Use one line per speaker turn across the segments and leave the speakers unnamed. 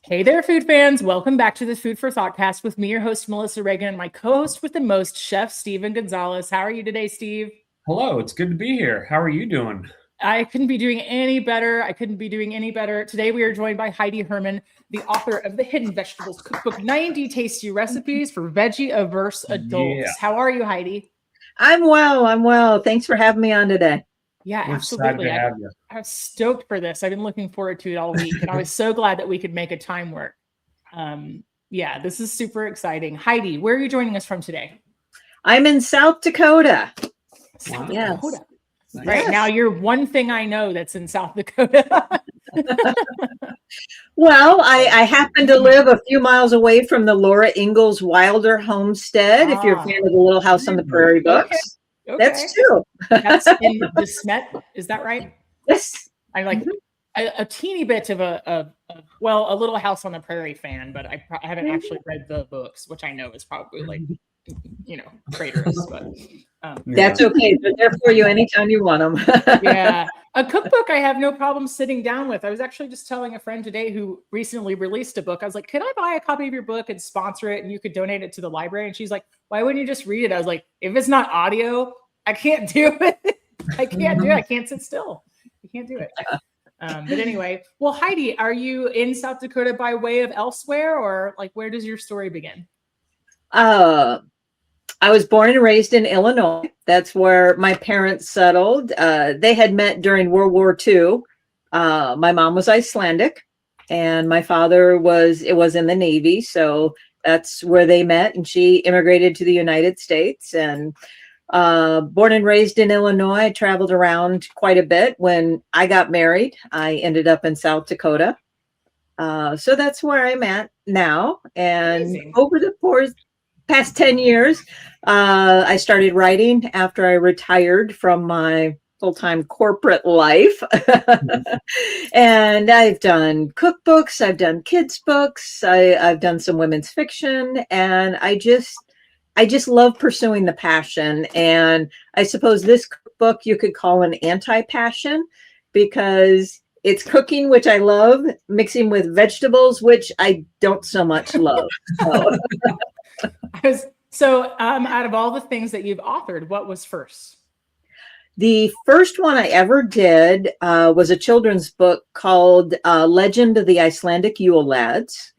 Hey there, food fans. Welcome back to the Food for Thoughtcast with me, your host, Melissa Reagan, and my co-host with the most, Chef Steven Gonzalez. How are you today, Steve?
Hello, it's good to be here. How are you doing?
I couldn't be doing any better. Today, we are joined by Heidi Herman, the author of the Hidden Vegetables Cookbook, 90 tasty recipes for Veggie-Averse Adults.
Yeah.
How are you, Heidi?
I'm well. Thanks for having me on today.
Yeah,
We're
absolutely.
excited to have you.
I was stoked for this. I've been looking forward to it all week, and I was so glad that we could make a time work. Yeah, this is super exciting. Heidi, where are you joining us from today?
I'm in South Dakota.
South
Yes.
Dakota. Right now, you're one thing I know that's in South Dakota.
Well, I happen to live a few miles away from the Laura Ingalls Wilder homestead. If you're a fan of the Little House on the Prairie books,
Okay.
that's true.
That's in De Smet. Is that right?
Yes.
I'm like a teeny bit of a Little House on the Prairie fan, but I haven't actually read the books, which I know is probably like, traitorous, but
That's okay. They're there for you anytime you want them.
yeah. A cookbook I have no problem sitting down with. I was actually just telling a friend today who recently released a book. I was like, could I buy a copy of your book and sponsor it and you could donate it to the library? And she's like, why wouldn't you just read it? I was like, if it's not audio, I can't do it. I can't do it. I can't sit still. I can't do it. But anyway, well, Heidi, are you in South Dakota by way of elsewhere, or like where does your story begin?
I was born and raised in Illinois. That's where my parents settled. They had met during World War II. My mom was Icelandic, and my father was in the Navy. So that's where they met, and she immigrated to the United States. And born and raised in Illinois, I traveled around quite a bit. When I got married, I ended up in South Dakota. So that's where I'm at now. And
Amazing.
over the past 10 years, I started writing after I retired from my full-time corporate life. And I've done cookbooks, I've done kids books, I've done some women's fiction, and I just love pursuing the passion. And I suppose this cookbook you could call an anti-passion, because it's cooking, which I love, mixing with vegetables, which I don't so much love.
So out of all the things that you've authored, what was first?
The first one I ever did was a children's book called Legend of the Icelandic Yule Lads.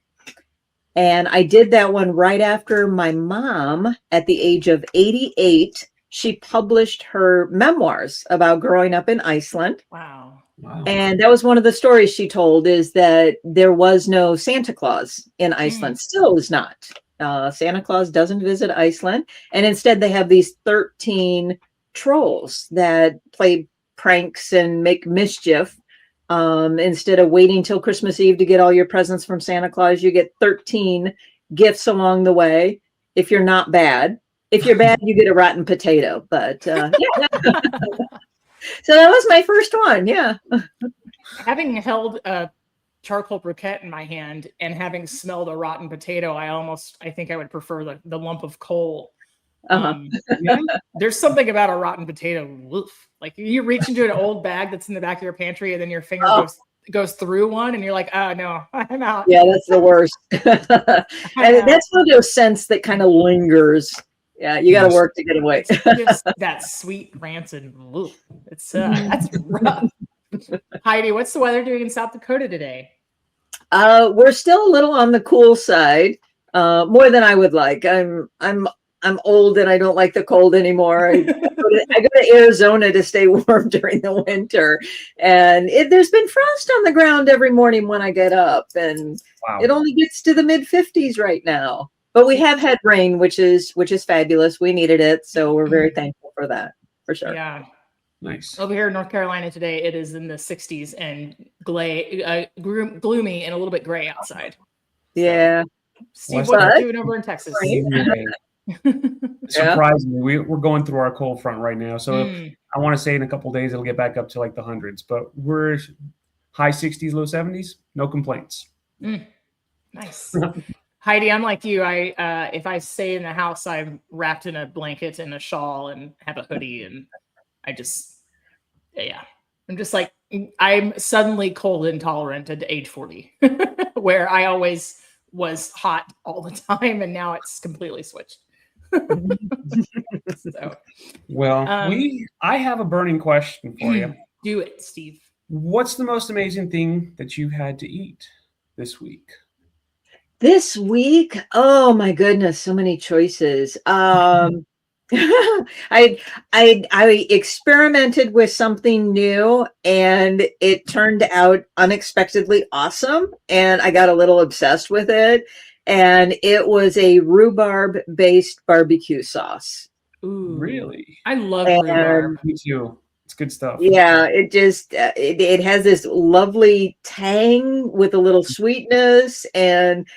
And I did that one right after my mom, at the age of 88, she published her memoirs about growing up in Iceland.
Wow.
And that was one of the stories she told, is that there was no Santa Claus in Iceland. Still is not. Santa Claus doesn't visit Iceland. And instead they have these 13 trolls that play pranks and make mischief. Instead of waiting till Christmas Eve to get all your presents from Santa Claus, you get 13 gifts along the way. If you're not bad, if you're bad, you get a rotten potato. But yeah. So that was my first one. Yeah.
Having held a charcoal briquette in my hand and having smelled a rotten potato, I think I would prefer the lump of coal. There's something about a rotten potato. Woof. Like you reach into an old bag that's in the back of your pantry, and then your finger goes through one, and you're like, oh no, I'm out.
Yeah, that's the worst. And that's one of those scents that kind of lingers. Yeah, you got to work to get away.
Just that sweet rancid. Woof. It's that's rough. Heidi, what's the weather doing in South Dakota today?
We're still a little on the cool side, more than I would like. I'm old and I don't like the cold anymore. I go to Arizona to stay warm during the winter, and there's been frost on the ground every morning when I get up, and It only gets to the mid-50s right now. But we have had rain, which is fabulous. We needed it, so we're very thankful for that, for sure.
Yeah.
Nice.
Over here in North Carolina today, it is in the 60s and gloomy and a little bit gray outside.
Yeah.
Steve, what are you doing over in Texas?
Surprisingly, we're going through our cold front right now. So I want to say in a couple of days it'll get back up to like the hundreds, but we're high 60s, low 70s. No complaints.
Nice. Heidi, I'm like you. If I stay in the house, I'm wrapped in a blanket and a shawl and have a hoodie, and I'm just like I'm suddenly cold intolerant at age 40, where I always was hot all the time, and now it's completely switched. So,
Well, I have a burning question for you.
do it, Steve.
What's the most amazing thing that you had to eat this week?
This week, oh my goodness, so many choices. I experimented with something new and it turned out unexpectedly awesome, and I got a little obsessed with it. And it was a rhubarb based barbecue sauce.
Ooh,
Really?
I love rhubarb.
Me too. It's good stuff.
Yeah, it just it has this lovely tang with a little sweetness, and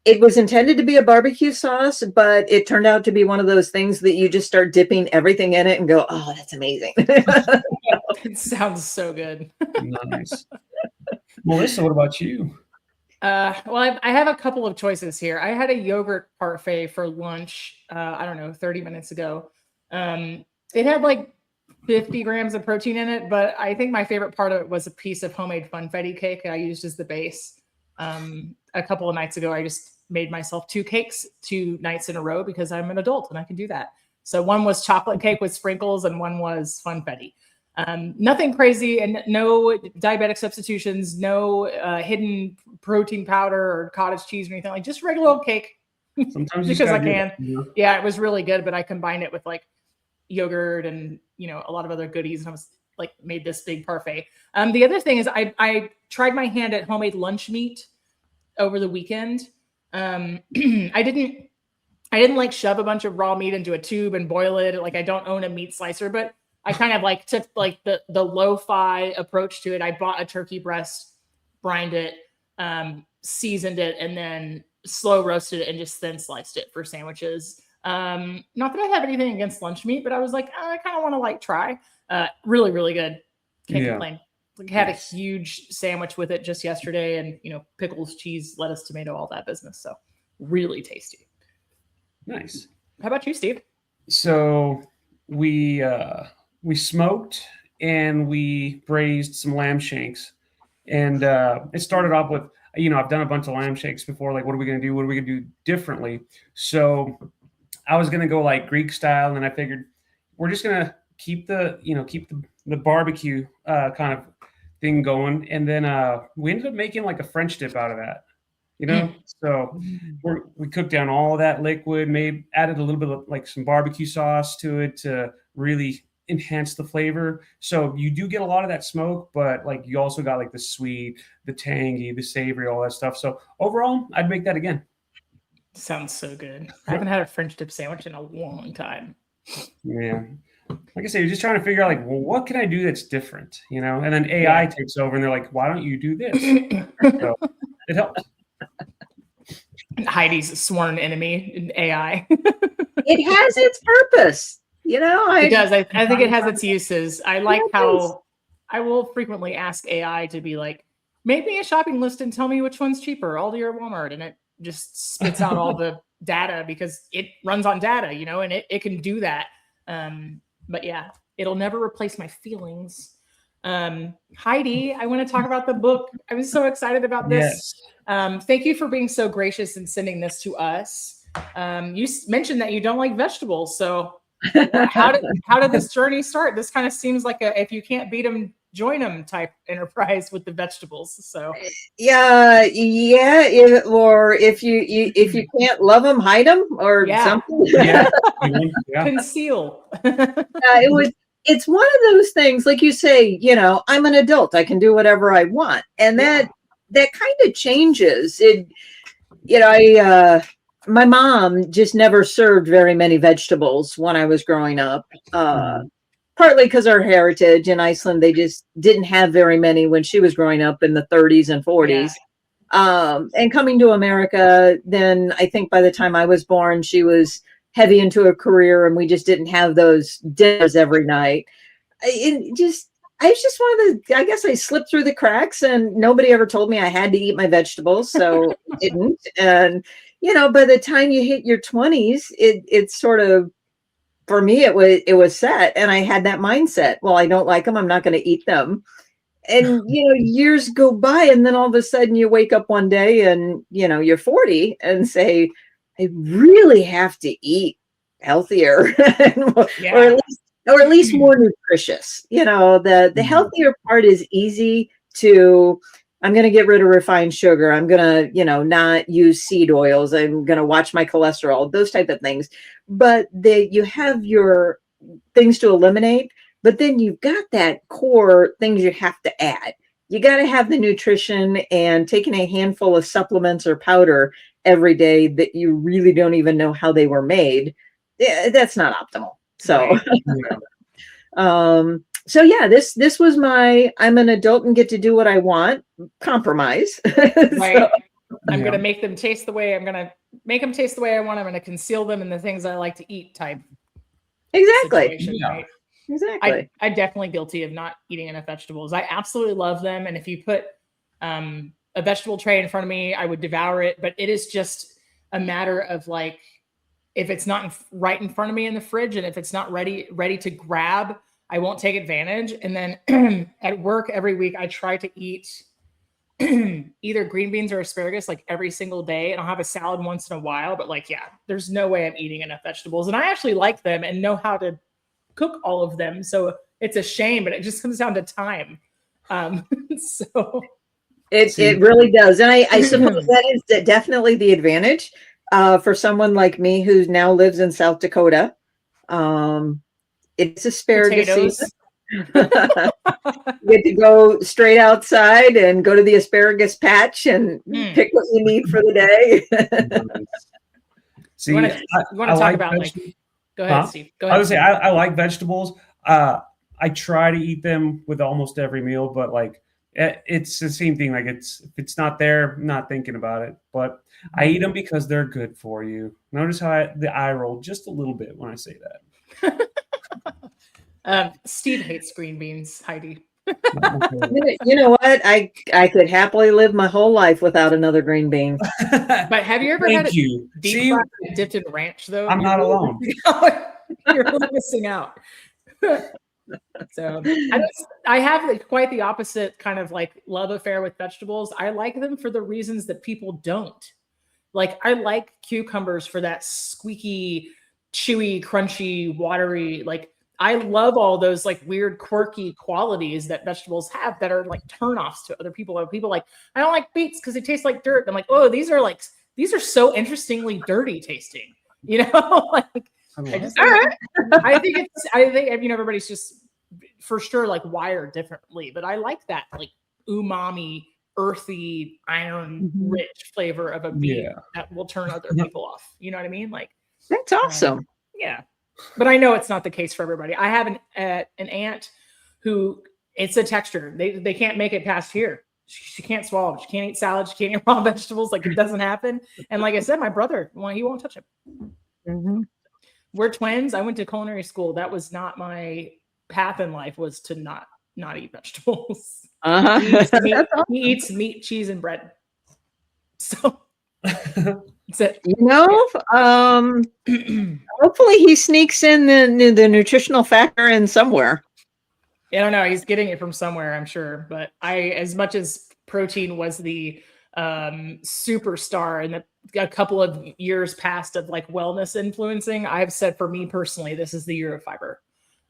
it was intended to be a barbecue sauce, but it turned out to be one of those things that you just start dipping everything in it and go, oh, that's amazing.
It sounds so good.
Nice. Melissa, what about you?
Well, I have a couple of choices here. I had a yogurt parfait for lunch, I don't know, 30 minutes ago. It had like 50 grams of protein in it, but I think my favorite part of it was a piece of homemade funfetti cake I used as the base. A couple of nights ago, I just made myself 2 cakes 2 nights in a row because I'm an adult and I can do that. So one was chocolate cake with sprinkles and one was funfetti. Nothing crazy and no diabetic substitutions, no hidden protein powder or cottage cheese or anything, like just regular old cake.
Sometimes
because I can. Yeah, it was really good, but I combined it with like yogurt and a lot of other goodies, and I was like made this big parfait. The other thing is I tried my hand at homemade lunch meat over the weekend. I didn't like shove a bunch of raw meat into a tube and boil it. Like I don't own a meat slicer, but I kind of like took like the lo-fi approach to it. I bought a turkey breast, brined it, seasoned it, and then slow roasted it and just thin sliced it for sandwiches. Not that I have anything against lunch meat, but I was like, I kind of want to like try. Really, really good. Can't complain. Like had a huge sandwich with it just yesterday, and pickles, cheese, lettuce, tomato, all that business. So really tasty.
Nice.
How about you, Steve?
So we smoked and we braised some lamb shanks, and it started off with I've done a bunch of lamb shanks before. Like, what are we gonna do? What are we gonna do differently? So I was gonna go like Greek style, and then I figured we're just gonna keep the barbecue kind of thing going, and then we ended up making like a French dip out of that. So we cooked down all of that liquid, added a little bit of like some barbecue sauce to it to really enhance the flavor. So you do get a lot of that smoke, but like you also got like the sweet, the tangy, the savory, all that stuff. So overall, I'd make that again.
Sounds so good. I haven't had a French dip sandwich in a long time.
Yeah. Like I say, you're just trying to figure out like, well, what can I do that's different? And then AI takes over and they're like, why don't you do this? So it helps.
Heidi's sworn enemy in AI.
It has its purpose.
It does. I think it has its uses. I like how I will frequently ask AI to be like, make me a shopping list and tell me which one's cheaper, Aldi or Walmart. And it just spits out all the data because it runs on data, and it can do that. But yeah, it'll never replace my feelings. Heidi, I want to talk about the book. I was so excited about this.
Yes.
Thank you for being so gracious and sending this to us. You mentioned that you don't like vegetables. So how did this journey start? This kind of seems like a if you can't beat them, join them type enterprise with the vegetables. So
or if you can't love them, hide them, or something.
Conceal.
It's one of those things, like you say, I'm an adult, I can do whatever I want, and that kind of changes it. My mom just never served very many vegetables when I was growing up. Partly because our heritage in Iceland, they just didn't have very many when she was growing up in the 30s and 40s. And coming to America, then I think by the time I was born, she was heavy into a career and we just didn't have those dinners every night. I was just one of I guess I slipped through the cracks and nobody ever told me I had to eat my vegetables. So I didn't. And, by the time you hit your 20s, it's sort of, for me, it was set, and I had that mindset. Well, I don't like them. I'm not going to eat them. and years go by, and then all of a sudden you wake up one day and you're 40 and say, I really have to eat healthier
Yeah.
or at least more nutritious. The healthier part is easy to, I'm going to get rid of refined sugar. I'm going to, not use seed oils. I'm going to watch my cholesterol, those type of things. But you have your things to eliminate, but then you've got that core things you have to add. You got to have the nutrition, and taking a handful of supplements or powder every day that you really don't even know how they were made, that's not optimal. So,
Yeah.
so yeah, this was I'm an adult and get to do what I want, compromise.
Right. I'm
Yeah.
going to make them taste the way I'm going to make them taste the way I want. I'm going to conceal them in the things I like to eat type
Exactly.
situation,
Yeah.
right?
Exactly.
I'm definitely guilty of not eating enough vegetables. I absolutely love them. And if you put a vegetable tray in front of me, I would devour it. But it is just a matter of like, if it's not right in front of me in the fridge, and if it's not ready to grab, I won't take advantage. And then at work every week, I try to eat either green beans or asparagus like every single day. And I'll have a salad once in a while. But like, yeah, there's no way I'm eating enough vegetables. And I actually like them and know how to cook all of them. So it's a shame, but it just comes down to time. So
it really does. And I suppose that is definitely the advantage for someone like me who now lives in South Dakota. It's asparagus season. You get to go straight outside and go to the asparagus patch and pick what you need for the day.
See,
you want to talk about like, go ahead, Steve. Go ahead.
I would say I like vegetables. I try to eat them with almost every meal, but like it's the same thing. Like if it's not there, I'm not thinking about it. But I eat them because they're good for you. Notice how the eye roll just a little bit when I say that.
Steve hates green beans, Heidi.
You know what? I could happily live my whole life without another green bean.
But have you ever had it deep fried and dipped in ranch though?
I'm not alone.
You're really missing out. So I have like quite the opposite kind of like love affair with vegetables. I like them for the reasons that people don't. Like I like cucumbers for that squeaky, chewy, crunchy, watery, like I love all those like weird, quirky qualities that vegetables have that are like turnoffs to other people. People like, I don't like beets because they taste like dirt. I'm like, oh, these are so interestingly dirty tasting, like I think everybody's just for sure like wired differently, but I like that like umami, earthy, iron rich flavor of a beet that will turn other people off. You know what I mean? Like
that's awesome.
Yeah. But I know it's not the case for everybody. I have an aunt who it's a texture. They can't make it past here. She can't swallow. She can't eat salad. She can't eat raw vegetables. Like it doesn't happen. And like I said, my brother, he won't touch it. We're twins. I went to culinary school. That was not my path in life, was to not eat vegetables. He eats meat, cheese, and bread. So that's it.
Hopefully he sneaks in the nutritional factor in somewhere.
I don't know. He's getting it from somewhere, I'm sure. But as much as protein was the superstar in a couple of years past of like wellness influencing, I've said for me personally, this is the year of fiber,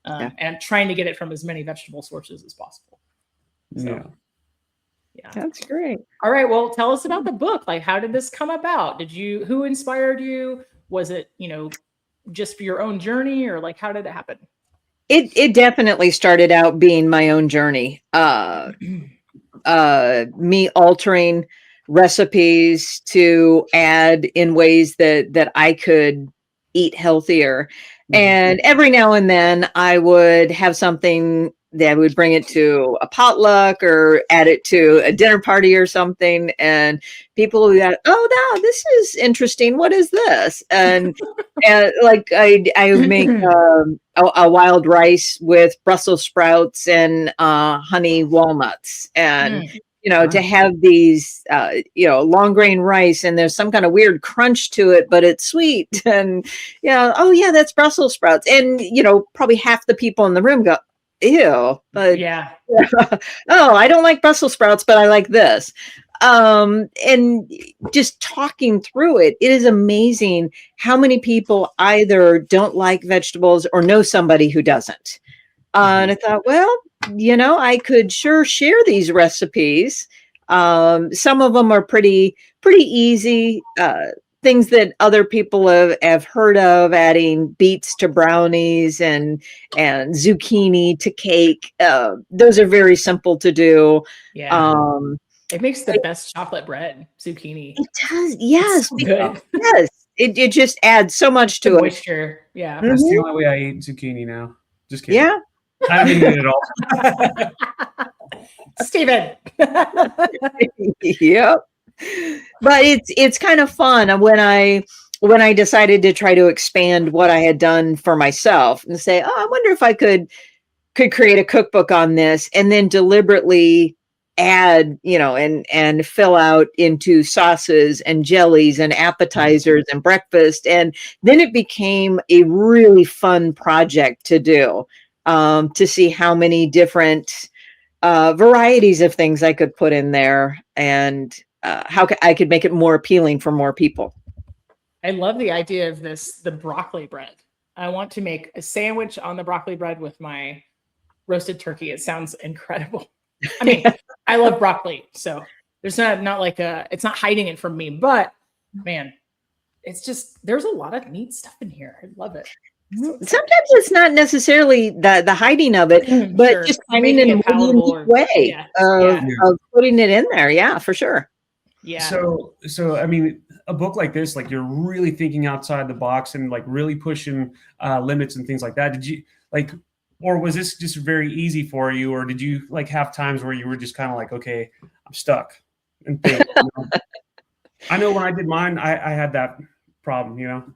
and trying to get it from as many vegetable sources as possible. So, yeah,
that's great.
All right, well, tell us about the book. Like, how did this come about? Who inspired you? Was it just for your own journey, or like how did it happen?
It definitely started out being my own journey. Me altering recipes to add in ways that I could eat healthier. And every now and then I would have something that would bring it to a potluck or add it to a dinner party or something. And people would go, oh, no, this is interesting. What is this? And, like I would make a wild rice with Brussels sprouts and honey walnuts. And, to have these, long grain rice, and there's some kind of weird crunch to it, but it's sweet. And, oh yeah, that's Brussels sprouts. And, probably half the people in the room go, ew. But
Yeah.
oh, I don't like Brussels sprouts, but I like this. And just talking through it, it is amazing how many people either don't like vegetables or know somebody who doesn't. And I thought, well, I could sure share these recipes. Some of them are pretty easy. Things that other people have heard of, adding beets to brownies and zucchini to cake. Those are very simple to do.
Yeah. It makes the best chocolate bread, zucchini.
It does, yes.
So good.
Yes. It just adds so much
The
to it.
moisture. Yeah.
That's the only way I eat zucchini now. Just kidding.
Yeah.
I don't eat it at all.
Steven.
Yep. But it's kind of fun when I decided to try to expand what I had done for myself and say, oh, I wonder if I could create a cookbook on this, and then deliberately add, and fill out into sauces and jellies and appetizers and breakfast. And then it became a really fun project to do, to see how many different varieties of things I could put in there, and how I could make it more appealing for more people.
I love the idea of the broccoli bread. I want to make a sandwich on the broccoli bread with my roasted turkey. It sounds incredible. I mean, I love broccoli, so there's not like it's not hiding it from me, but man, it's just, there's a lot of neat stuff in here. I love it.
Sometimes it's not necessarily the hiding of it, but
Sure.
just finding a unique way of putting it in there. Yeah, for sure.
Yeah.
So I mean, a book like this, like, you're really thinking outside the box and like really pushing limits and things like that. Did you like, or was this just very easy for you, or did you like have times where you were just kind of like, okay, I'm stuck and think, I know when I did mine, I had that problem,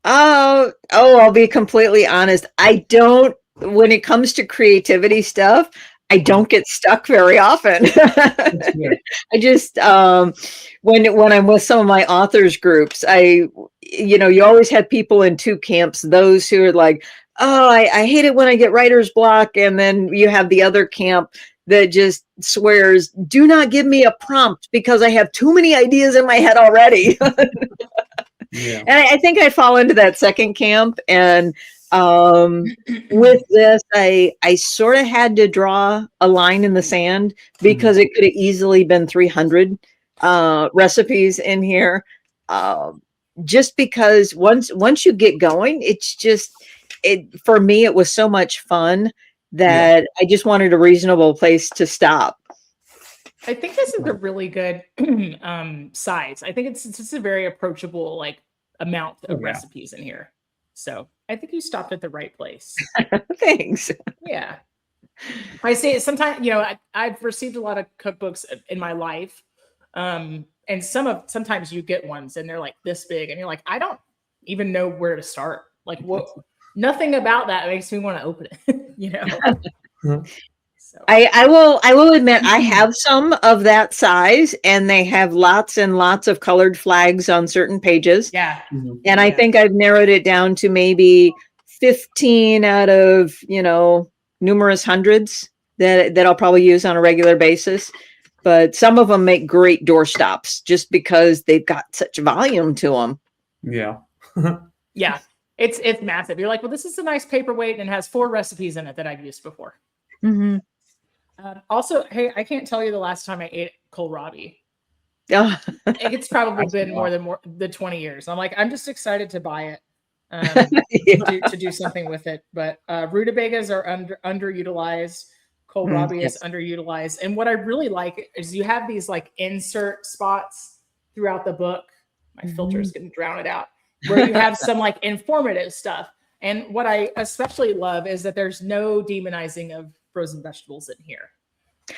Oh, I'll be completely honest. When it comes to creativity stuff, I don't get stuck very often. I just, when I'm with some of my authors groups, you always have people in two camps, those who are like, oh, I hate it when I get writer's block. And then you have the other camp that just swears, do not give me a prompt because I have too many ideas in my head already.
Yeah.
And I think I fall into that second camp. And with this, I sort of had to draw a line in the sand because it could have easily been 300 recipes in here. Just because once you get going, it's just, for me, it was so much fun that I just wanted a reasonable place to stop.
I think this is a really good size. I think it's just a very approachable like amount of recipes in here. So I think you stopped at the right place.
Thanks.
Yeah. I say sometimes, I've received a lot of cookbooks in my life. And sometimes you get ones and they're like this big and you're like, I don't even know where to start. Like nothing about that makes me want to open it, So.
I will admit I have some of that size, and they have lots and lots of colored flags on certain pages.
Yeah.
And I think I've narrowed it down to maybe 15 out of, numerous hundreds that I'll probably use on a regular basis. But some of them make great doorstops just because they've got such volume to them.
Yeah.
Yeah. It's massive. You're like, well, this is a nice paperweight and has 4 recipes in it that I've used before.
Mm-hmm.
Also, hey, I can't tell you the last time I ate kohlrabi.
Oh.
It's probably been more than 20 years. I'm like, I'm just excited to buy it, to do something with it. But rutabagas are underutilized. Kohlrabi is underutilized. And what I really like is you have these like insert spots throughout the book. My filter is getting drowned out. Where you have some like informative stuff. And what I especially love is that there's no demonizing of frozen vegetables in here.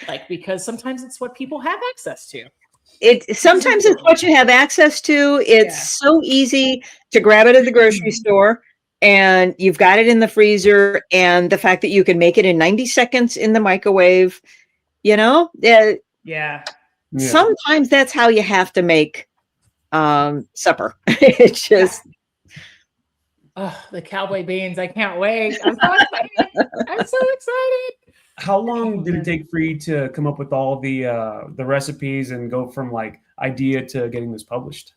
Like, because sometimes it's what people have access to.
Sometimes it's what you have access to. It's so easy to grab it at the grocery store, and you've got it in the freezer, and the fact that you can make it in 90 seconds in the microwave, sometimes that's how you have to make supper. It's just
Oh, the cowboy beans. I can't wait. I'm so excited. I'm so excited.
How long did it take for you to come up with all the recipes and go from like idea to getting this published?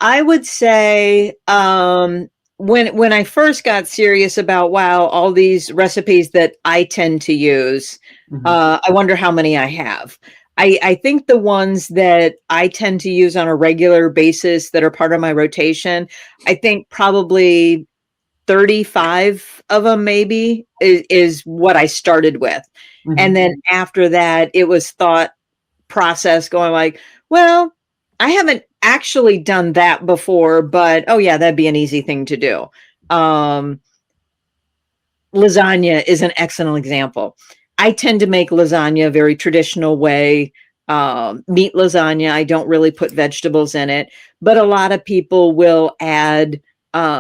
I would say when I first got serious about all these recipes that I tend to use, I wonder how many I have. I think the ones that I tend to use on a regular basis that are part of my rotation, I think probably 35 of them maybe is what I started with. And then after that, it was thought process going like, well, I haven't actually done that before, but oh yeah, that'd be an easy thing to do. Lasagna is an excellent example. I tend to make lasagna a very traditional way. Meat lasagna, I don't really put vegetables in it, but a lot of people will add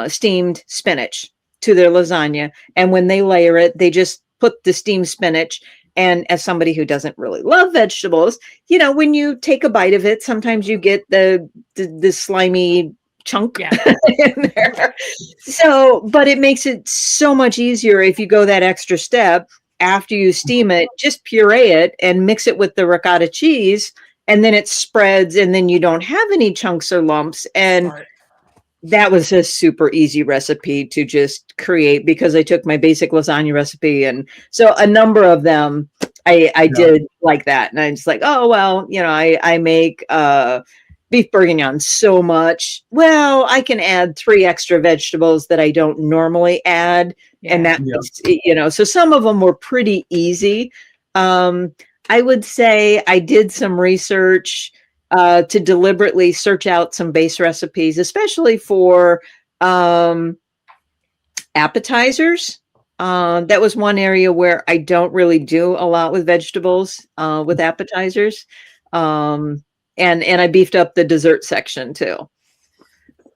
steamed spinach to their lasagna. And when they layer it, they just put the steamed spinach. And as somebody who doesn't really love vegetables, when you take a bite of it, sometimes you get the slimy chunk in there. So, but it makes it so much easier if you go that extra step after you steam it, just puree it and mix it with the ricotta cheese, and then it spreads, and then you don't have any chunks or lumps. And that was a super easy recipe to just create because I took my basic lasagna recipe. And so a number of them I did like that. And I'm just like, oh, well, I make beef bourguignon so much. Well, I can add 3 extra vegetables that I don't normally add. And that, so some of them were pretty easy. I would say I did some research to deliberately search out some base recipes, especially for appetizers. That was one area where I don't really do a lot with vegetables with appetizers. And I beefed up the dessert section too.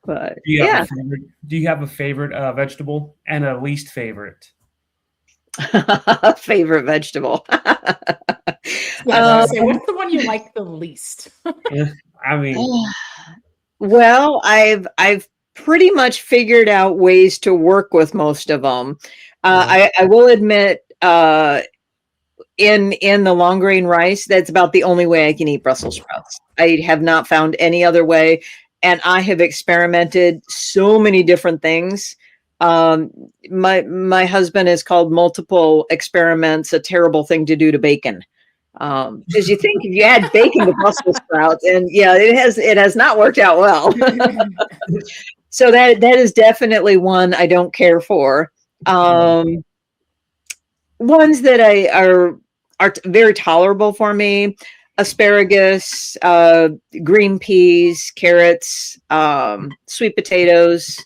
But
do you have a favorite vegetable and a least favorite?
Favorite vegetable.
What's the one you like the least?
I mean,
well, I've pretty much figured out ways to work with most of them. I will admit, in the long grain rice, that's about the only way I can eat Brussels sprouts. I have not found any other way, and I have experimented so many different things. My husband has called multiple experiments a terrible thing to do to bacon. Because you think if you add bacon to Brussels sprouts, and it has not worked out well. So that is definitely one I don't care for. Ones that are very tolerable for me: asparagus, green peas, carrots, sweet potatoes,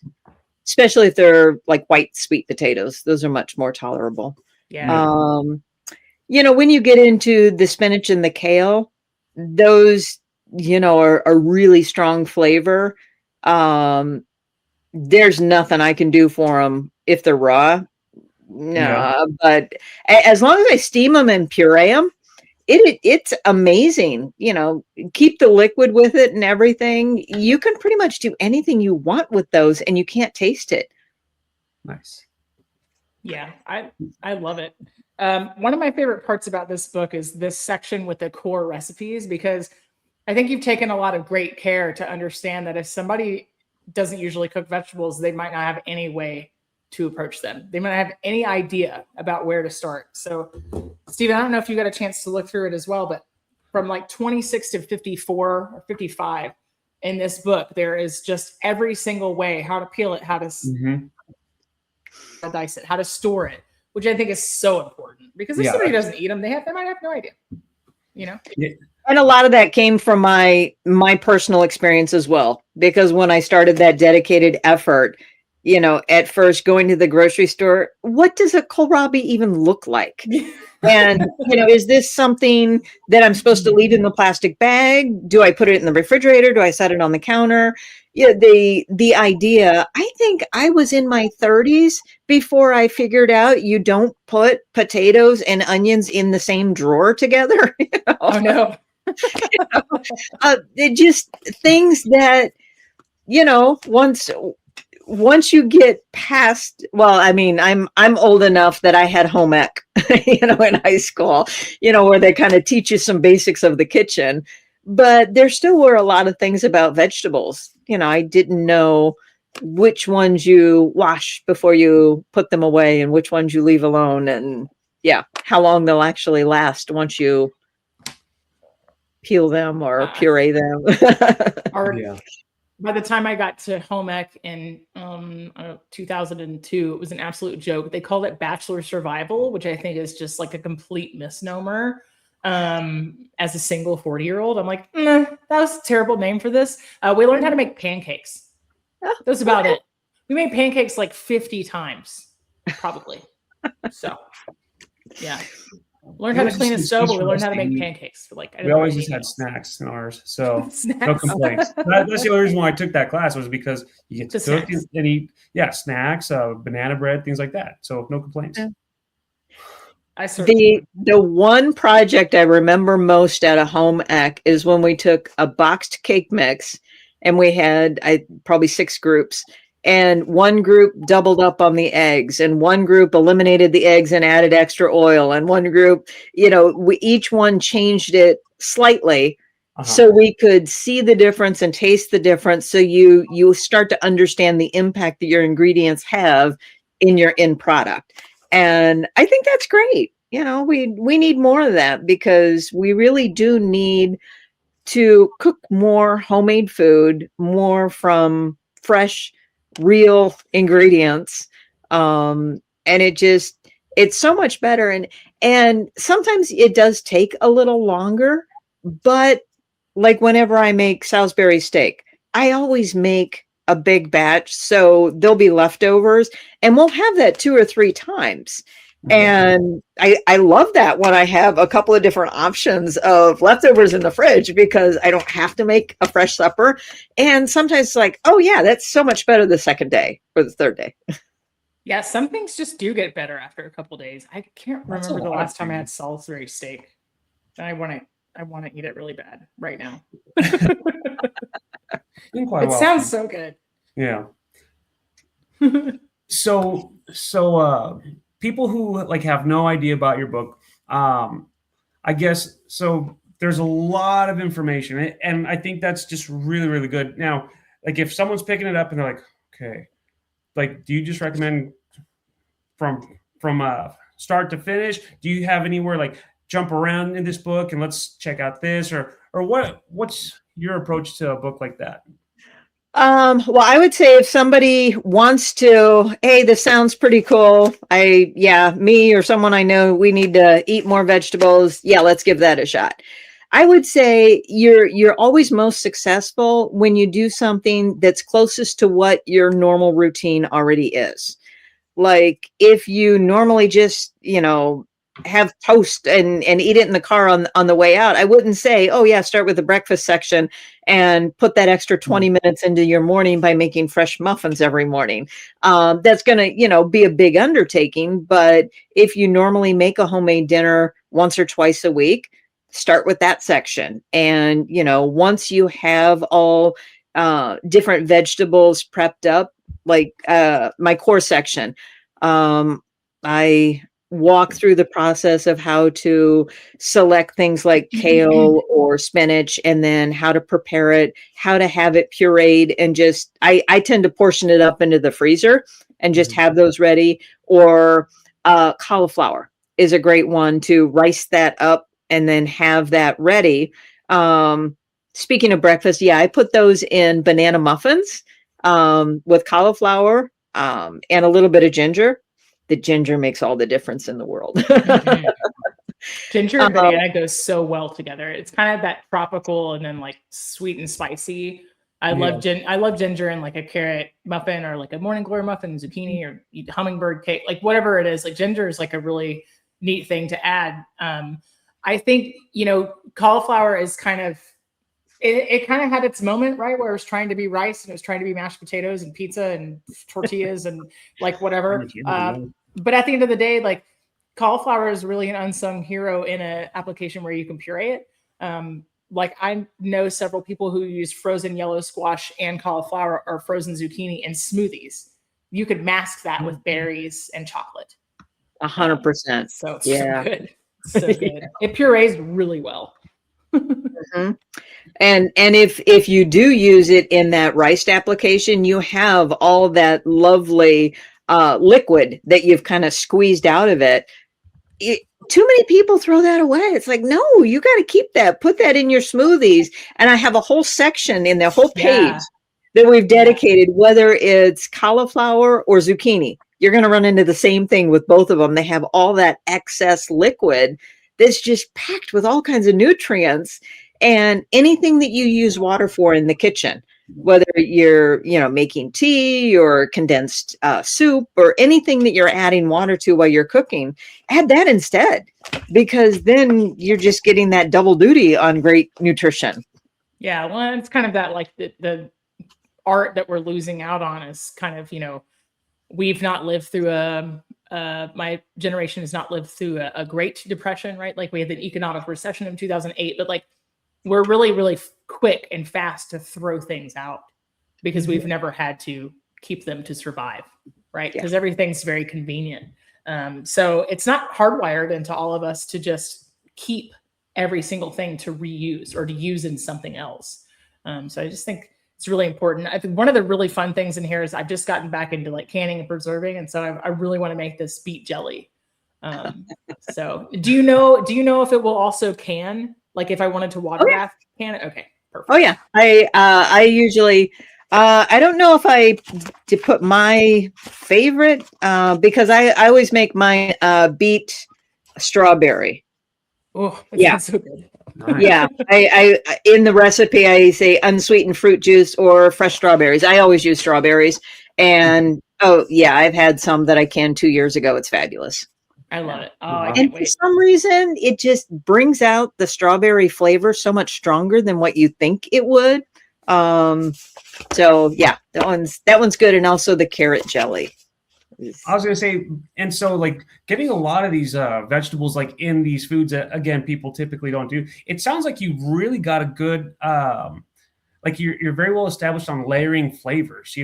especially if they're like white sweet potatoes. Those are much more tolerable.
Yeah.
When you get into the spinach and the kale, those, are a really strong flavor. There's nothing I can do for them if they're raw. No, but as long as I steam them and puree them, it's amazing. Keep the liquid with it and everything. You can pretty much do anything you want with those, and you can't taste it.
Nice.
Yeah, I love it. One of my favorite parts about this book is this section with the core recipes, because I think you've taken a lot of great care to understand that if somebody doesn't usually cook vegetables, they might not have any way to approach them. They might not have any idea about where to start. So, Stephen, I don't know if you got a chance to look through it as well, but from like 26 to 54 or 55 in this book, there is just every single way how to peel it, how to dice it, how to store it, which I think is so important, because if somebody doesn't eat them, they might have no idea, Yeah.
And a lot of that came from my personal experience as well, because when I started that dedicated effort, at first going to the grocery store, what does a kohlrabi even look like? And, is this something that I'm supposed to leave in the plastic bag? Do I put it in the refrigerator? Do I set it on the counter? The idea, I think I was in my 30s before I figured out you don't put potatoes and onions in the same drawer together.
Oh, no.
It just things that, once you get past, well, I mean, I'm old enough that I had home ec, in high school, where they kind of teach you some basics of the kitchen, but there still were a lot of things about vegetables. I didn't know which ones you wash before you put them away and which ones you leave alone, and yeah, how long they'll actually last once you peel them or puree them.
Yeah.
By the time I got to home ec in 2002, it was an absolute joke. They called it bachelor survival, which I think is just like a complete misnomer. As a single 40-year-old, I'm like, that was a terrible name for this. We learned how to make pancakes. That's about it. We made pancakes like 50 times, probably. So, yeah. Learned how to clean a stove, but we learned how to make pancakes.
We always just had snacks in ours, so no complaints. That's the only reason why I took that class, was because you get to cook and eat, snacks, banana bread, things like that. So no complaints.
Yeah. The one project I remember most at a home ec is when we took a boxed cake mix, and we had probably 6 groups. And one group doubled up on the eggs, and one group eliminated the eggs and added extra oil. And one group, each one changed it slightly so we could see the difference and taste the difference. So you start to understand the impact that your ingredients have in your end product. And I think that's great. We need more of that, because we really do need to cook more homemade food, more from fresh, real ingredients. And it's so much better. And sometimes it does take a little longer, but like whenever I make Salisbury steak, I always make a big batch, so there'll be leftovers, and we'll have that 2 or 3 times. And I love that when I have a couple of different options of leftovers in the fridge, because I don't have to make a fresh supper. And sometimes it's like, oh yeah, that's so much better the second day or the third day.
Yeah, some things just do get better after a couple of days. I can't remember the last time I had Salisbury steak. I want to eat it really bad right now. It sounds so good.
Yeah. So people who have no idea about your book, I guess, so there's a lot of information, and I think that's just really, really good. Now, if someone's picking it up and they're like, okay, do you just recommend from start to finish? Do you have anywhere jump around in this book and let's check out this, or what's your approach to a book like that?
Well, I would say if somebody wants to, hey, this sounds pretty cool. Me or someone I know, we need to eat more vegetables. Yeah, let's give that a shot. I would say you're always most successful when you do something that's closest to what your normal routine already is. Like if you normally just, have toast and eat it in the car on the way out, I wouldn't say, oh yeah, start with the breakfast section and put that extra 20 minutes into your morning by making fresh muffins every morning. That's going to, be a big undertaking. But if you normally make a homemade dinner once or twice a week, start with that section. And, once you have all different vegetables prepped up, like my core section, I walk through the process of how to select things like kale or spinach, and then how to prepare it, how to have it pureed, and just I tend to portion it up into the freezer and just have those ready. Or cauliflower is a great one to rice that up and then have that ready. Speaking of breakfast, I put those in banana muffins with cauliflower and a little bit of ginger. The ginger makes all the difference in the world.
Ginger and banana goes so well together. It's kind of that tropical and then sweet and spicy. I love ginger in a carrot muffin, or a morning glory muffin, zucchini, or hummingbird cake, whatever it is. Ginger is a really neat thing to add. I think cauliflower is kind of it kind of had its moment, right, where it was trying to be rice and it was trying to be mashed potatoes and pizza and tortillas and whatever. But at the end of the day, cauliflower is really an unsung hero in an application where you can puree it. like I know several people who use frozen yellow squash and cauliflower or frozen zucchini in smoothies. You could mask that with berries and chocolate.
100%.
So it's
Yeah.
so good. So good. It purees really well.
Mhm. And if you do use it in that rice application, you have all that lovely liquid that you've kind of squeezed out of it. Too many people throw that away. It's like, no, you got to keep that. Put that in your smoothies. And I have a whole section in the whole page that we've dedicated, whether it's cauliflower or zucchini. You're going to run into the same thing with both of them. They have all that excess liquid that's just packed with all kinds of nutrients. And anything that you use water for in the kitchen, whether you're, making tea or condensed soup or anything that you're adding water to while you're cooking, add that instead, because then you're just getting that double duty on great nutrition.
Yeah, well, it's kind of that like the art that we're losing out on is kind of, we've not lived through my generation has not lived through a Great Depression, right? Like we had the economic recession in 2008, but like we're really, really quick and fast to throw things out because we've never had to keep them to survive, right? Because everything's very convenient. So it's not hardwired into all of us to just keep every single thing to reuse or to use in something else. So I just think it's really important. I think one of the really fun things in here is I've just gotten back into like canning and preserving. And so I really want to make this beet jelly. So do you know if it will also can? Like if I wanted to water bath, can it? Okay, perfect.
Oh yeah. I usually, I don't know if I to put my favorite, because I always make my beet strawberry.
Oh, it sounds so good.
Nice.
Yeah. I in the recipe, I say unsweetened fruit juice or fresh strawberries. I always use strawberries. And I've had some that I canned 2 years ago. It's fabulous.
I love it. Oh,
Wow.
I
And
can't
for
wait.
some reason, it just brings out the strawberry flavor so much stronger than what you think it would. So yeah, that one's good. And also the carrot jelly.
I was gonna say, and so like getting a lot of these vegetables like in these foods that again people typically don't do. It sounds like you've really got a good like you're very well established on layering flavors.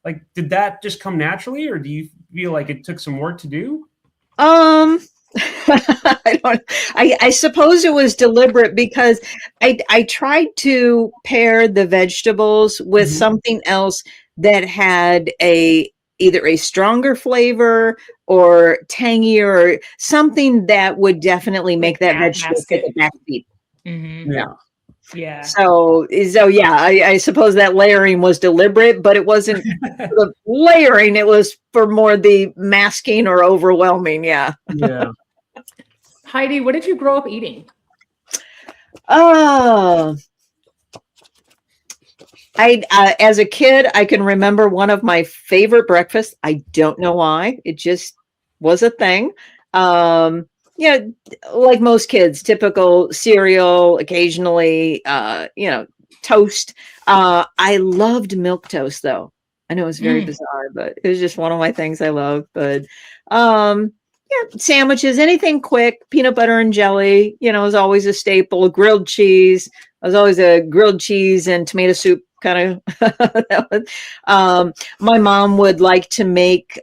Like did that just come naturally, or do you feel like it took some work to do?
I suppose it was deliberate because I tried to pair the vegetables with something else that had either a stronger flavor or tangier or something that would definitely make that vegetable take a backseat.
Mm-hmm.
Yeah.
Yeah.
So yeah, I suppose that layering was deliberate, but it wasn't for the layering. It was for more the masking or overwhelming. Yeah.
Yeah.
Heidi, what did you grow up eating?
Oh, as a kid, I can remember one of my favorite breakfasts. I don't know why. It just was a thing. Like most kids, typical cereal, occasionally, toast. I loved milk toast though. I know it's very bizarre, but it was just one of my things I love. But, sandwiches, anything quick, peanut butter and jelly, is always a staple. Grilled cheese. I was always a grilled cheese and tomato soup kind of. My mom would like to make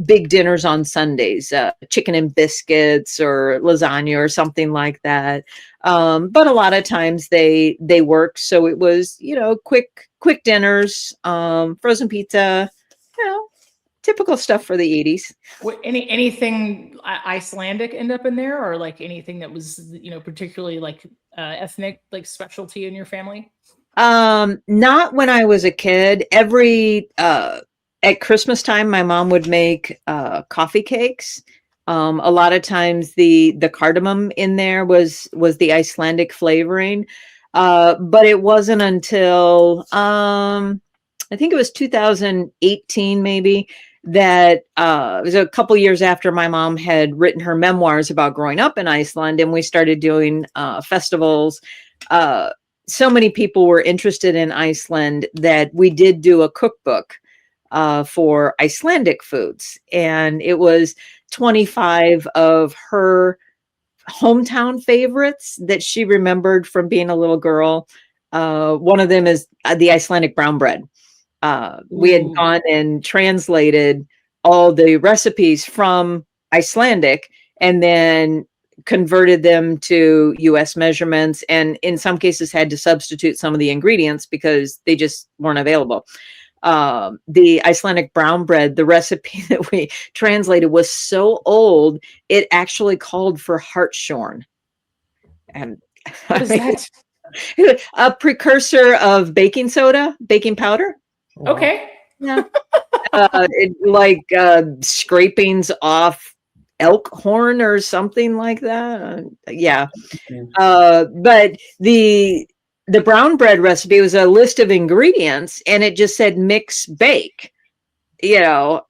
big dinners on Sundays, chicken and biscuits or lasagna or something like that. But a lot of times they work, so it was quick dinners, frozen pizza, typical stuff for the 80s.
Anything Icelandic end up in there, or like anything that was particularly like ethnic, like specialty in your family?
Not when I was a kid. At Christmas time, my mom would make coffee cakes. A lot of times the cardamom in there was the Icelandic flavoring. But it wasn't until I think it was 2018 maybe that it was a couple years after my mom had written her memoirs about growing up in Iceland, and we started doing festivals. So many people were interested in Iceland that we did do a cookbook for Icelandic foods. And it was 25 of her hometown favorites that she remembered from being a little girl. One of them is the Icelandic brown bread. We had gone and translated all the recipes from Icelandic and then converted them to US measurements, and in some cases had to substitute some of the ingredients because they just weren't available. The Icelandic brown bread, the recipe that we translated was so old, it actually called for hartshorn. And
What is that?
a precursor of baking soda, baking powder.
Wow.
Okay.
Yeah. Scrapings off elk horn or something like that. Yeah. But the brown bread recipe was a list of ingredients and it just said mix bake, and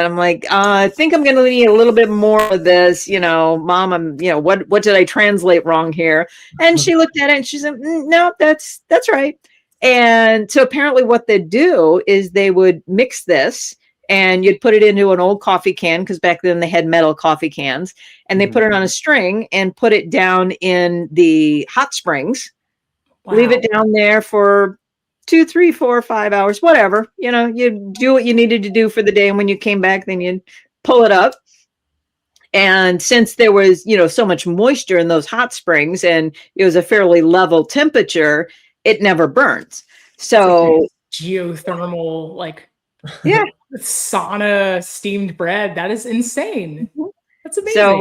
I'm like, I think I'm going to need a little bit more of this, Mom, what did I translate wrong here? And she looked at it and she said, no, that's right. And so apparently what they do is they would mix this and you'd put it into an old coffee can, because back then they had metal coffee cans, and they put it on a string and put it down in the hot springs. Wow. Leave it down there for 2, 3, 4, 5 hours, whatever. You do what you needed to do for the day. And when you came back, then you'd pull it up. And since there was, so much moisture in those hot springs and it was a fairly level temperature, it never burns. So
like geothermal,
yeah,
sauna steamed bread. That is insane. That's amazing.
So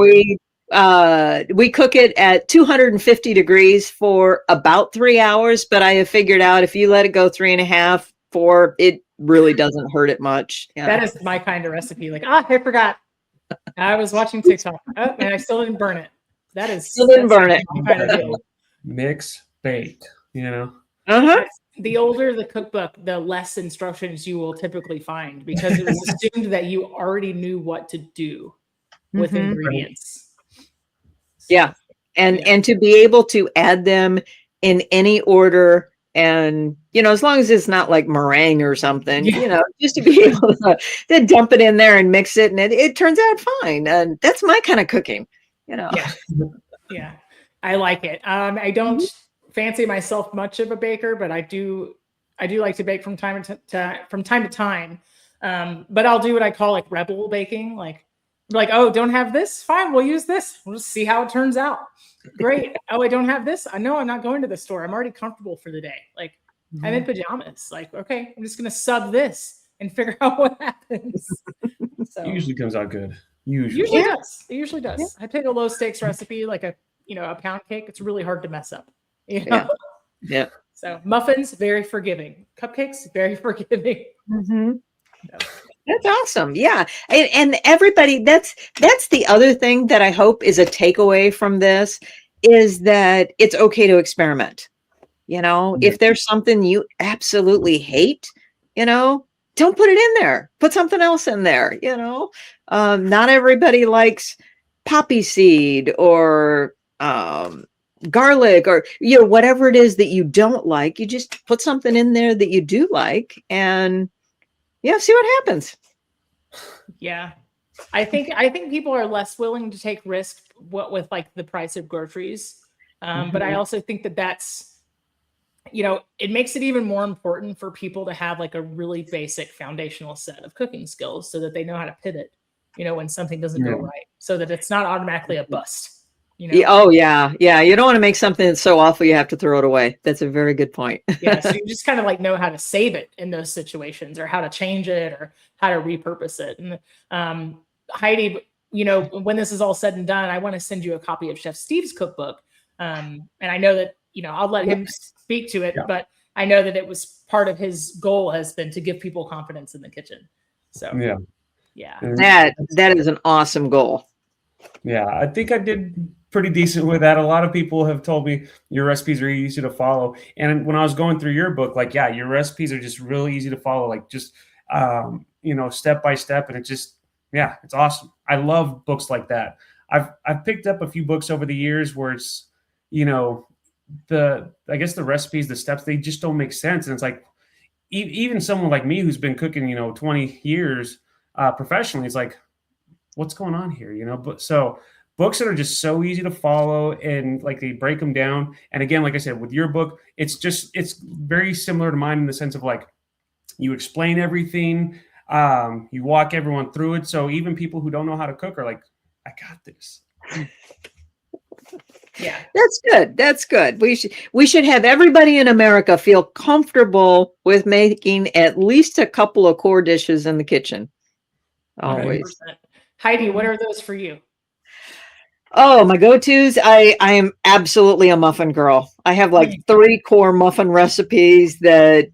we cook it at 250 degrees for about 3 hours, but I have figured out if you let it go 3.5, 4, it really doesn't hurt it much. Yeah.
That is my kind of recipe. I forgot. I was watching TikTok and I still didn't burn it. That is
still didn't burn it.
Kind of deal.
Mix bake,
The older the cookbook, the less instructions you will typically find, because it was assumed that you already knew what to do with ingredients.
Yeah. And to be able to add them in any order, and as long as it's not like meringue or something, just to be able to dump it in there and mix it, and it turns out fine. And that's my kind of cooking,
Yeah. I like it. I don't fancy myself much of a baker, but I do like to bake from time to time. But I'll do what I call rebel baking, oh, don't have this? Fine, we'll use this. We'll just see how it turns out. Great. Oh, I don't have this? I know I'm not going to the store. I'm already comfortable for the day. I'm in pajamas. Okay, I'm just gonna sub this and figure out what happens. So
it usually comes out good.
Usually does. It usually does. Yeah. I pick a low stakes recipe, a pound cake. It's really hard to mess up.
Yeah.
So muffins, very forgiving. Cupcakes, very forgiving.
That's awesome. Yeah. And everybody, that's the other thing that I hope is a takeaway from this, is that it's okay to experiment. If there's something you absolutely hate, don't put it in there. Put something else in there. Not everybody likes poppy seed or garlic or whatever it is that you don't like. You just put something in there that you do like, and see what happens.
Yeah. I think people are less willing to take risks with the price of groceries. But I also think that's, it makes it even more important for people to have a really basic foundational set of cooking skills so that they know how to pivot, when something doesn't go right, so that it's not automatically a bust.
Oh yeah. You don't want to make something that's so awful you have to throw it away. That's a very good point.
Yeah, so you just kind of know how to save it in those situations, or how to change it, or how to repurpose it. And Heidi, when this is all said and done, I want to send you a copy of Chef Steve's cookbook. And I know that I'll let him speak to it, but I know that it was part of his goal has been to give people confidence in the kitchen. So yeah,
that is an awesome goal.
Yeah, I think I did pretty decent with that. A lot of people have told me your recipes are easy to follow. And when I was going through your book, your recipes are just really easy to follow, step by step. And it's awesome. I love books like that. I've picked up a few books over the years where it's, the recipes, the steps, they just don't make sense. And it's even someone like me who's been cooking, 20 years professionally, it's what's going on here, books that are just so easy to follow, and like they break them down. And again, like I said, with your book, it's very similar to mine in the sense of like you explain everything, you walk everyone through it. So even people who don't know how to cook are like, I got this.
Yeah.
That's good. That's good. We should have everybody in America feel comfortable with making at least a couple of core dishes in the kitchen. Always.
100%. Heidi, what are those for you?
Oh, my go-tos. I am absolutely a muffin girl. I have like 3 core muffin recipes that,